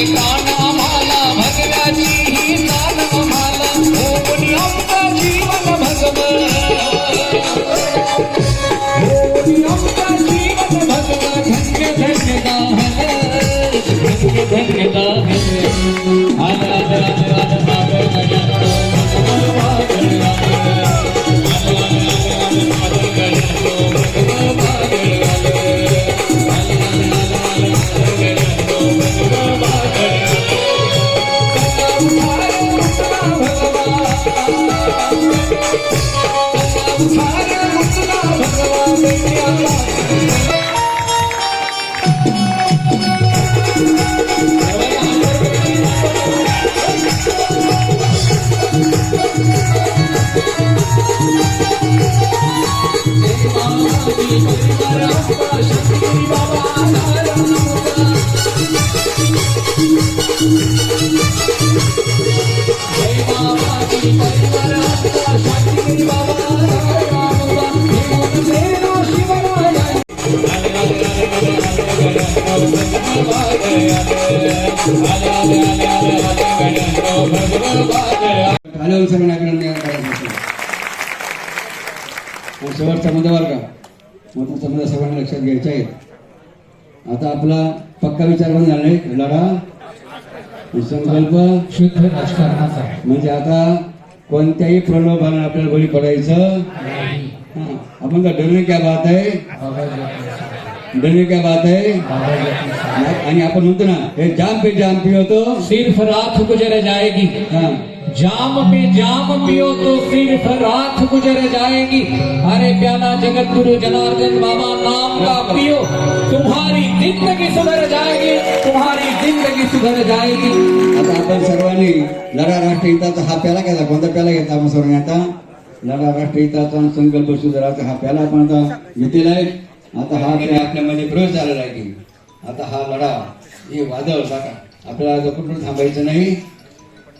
कान आम्हाला भगव्याची ही तान आम्हाला होऊन आमचं जीवन भगवं होऊन आमचं जीवन भगवं धन्य धन्य गाहन धन्य धन्य गाहन आला आला शेवटचा मुद्दा बरं का महत्वाचा मुद्दा सर्वांना लक्षात घ्यायचा आहे. आता आपला पक्का विचार पण झाला नाही लढा संकल्प शुद्ध राजकारणाचा म्हणजे आता कोणत्याही प्रलोभनाला आपल्याला बळी पडायचं आपण का डरने क्या बात आहे डरने क्या बात आहे आणि आपण म्हणतो ना हे जाम पियो तो सिर्फ रात गुजर जाएगी जाम पे जाम पियो तो सिर्फ रात गुजर जाएगी अरे प्याला जगत गुरु जनार्दन बाबा नाम का पियो तुम्हारी जिंदगी सुधर जाएगी तुम्हारी जिंदगी सुधर जाएगी. आता आपण सर्वांनी लढा राष्ट्रहिताचा हा प्याला घ्यायचा कोणता प्याला घेतला आपण सर्वांनी आता लढा राष्ट्रहिताचा संकल्प सुधाराचा हा प्याला आपण आता घेतलेला आहे. आता हा आपल्यामध्ये प्रवेश झालेला आहे की आता हा लढा हे वादळ टाका आपल्याला कुठून थांबायचं नाही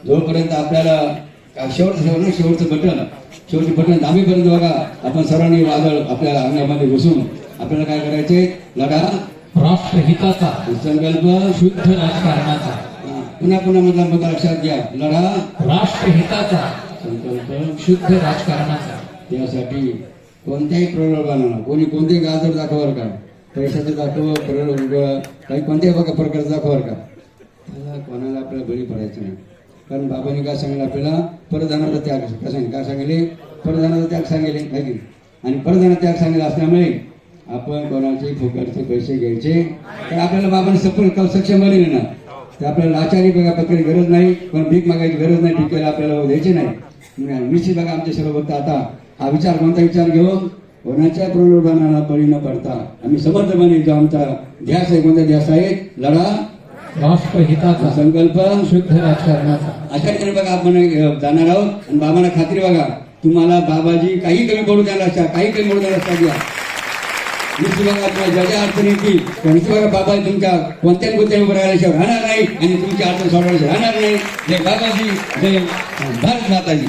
जोपर्यंत आपल्याला शेवटचं बटन दाबीपर्यंत बघा आपण सर्वांनी वादळ आपल्या अंगामध्ये घुसून आपल्याला काय करायचे लढा राष्ट्रहिताचा संकल्प शुद्ध राजकारणाचा पुन्हा पुन्हा मुद्दा लक्षात घ्या लढा राष्ट्रहिताचा संकल्प शुद्ध राजकारणाचा. त्यासाठी कोणत्याही प्रलोभनाला कोणी कोणतेही गाजर दाखवर का पैशाचं दाखव काही कोणत्याही बघा प्रकारचं दाखवर का त्याला कोणाला आपल्याला बळी पडायचं नाही. कारण बाबांनी काय सांगितलं आपल्याला परधानाचा त्याग काय सांगितले परधानाचा त्याग सांगितले नाही आणि परधानाचा त्याग सांगितलं असल्यामुळे आपण कोणाचे फुकटचे पैसे घ्यायचे तर आपल्याला बाबांनी सक्षम बनले ना तर आपल्याला लाचारी बघा पत्रिकेची गरज नाही पण भीक मागायची गरज नाही भीकेला आपल्याला द्यायची नाही. निश्चित बघा आमच्या सर्व बघता आता हा विचार कोणता विचार घेऊन कोणाच्या प्रलोभनाला बळी न पडता आम्ही समर्थपणे जो आमचा ध्यास आहे कोणता ध्यास आहे लढा राष्ट्रहिताचा संकल्प शुद्ध राजकारणाचा. अशा ठिकाणी बघा आपण जाणार आहोत आणि बाबांना खात्री बघा तुम्हाला बाबाजी काही कमी पडू द्यायला असता काही कमी पडू द्यायला असता घ्या निश्चित बघा तुम्हाला ज्या अडचण येते निश्चित बघा बाबा तुमच्या कोणत्या उभं राहिल्याशिवाय राहणार नाही आणि तुमची अडचण सोडवायला राहणार नाही. जय बाबाजी जय भारत माताजी.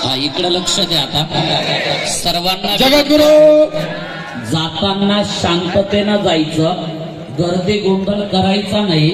हा इकडे लक्ष द्या आता सर्वांना जगद्गुरु जाताना शांततेनं जायचं गर्दी गोंधळ करायचा नाही.